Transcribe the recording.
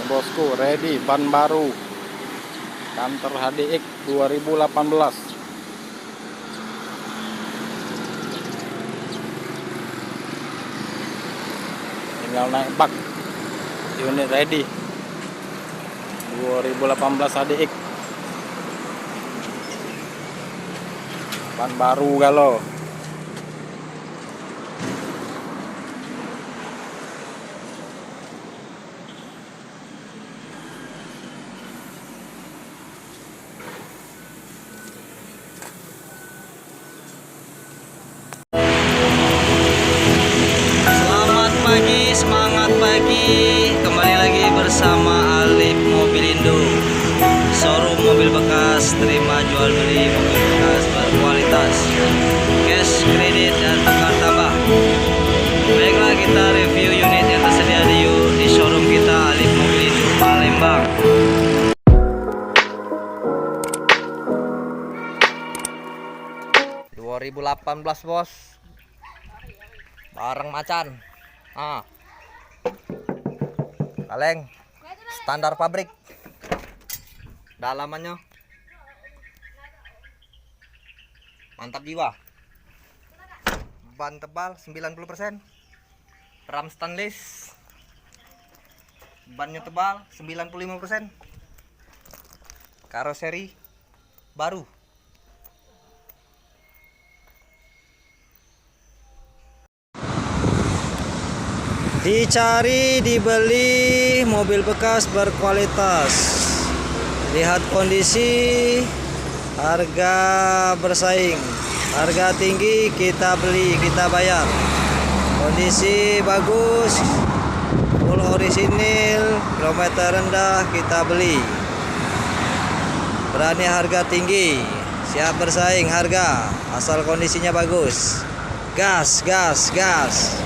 bosku, ready, ban baru Canter HDX 2018. Tinggal naik bak, unit ready 2018 HDX, ban baru galau. Semangat pagi, kembali lagi bersama Alif Mobilindo, showroom mobil bekas, terima jual beli mobil bekas berkualitas, cash, kredit, dan tukar tambah. Baiklah, kita review unit yang tersedia di showroom kita Alif Mobilindo Palembang. ...2018 bos, bareng macan. Kaleng standar pabrik, dalamannya mantap jiwa, ban tebal 90%, ram stainless, bannya tebal 95%, karoseri baru. Dicari, dibeli mobil bekas berkualitas. Lihat kondisi, harga bersaing, harga tinggi kita beli, kita bayar. Kondisi bagus, full orisinil, kilometer rendah kita beli. Berani harga tinggi, siap bersaing harga, asal kondisinya bagus. Gas, gas, gas.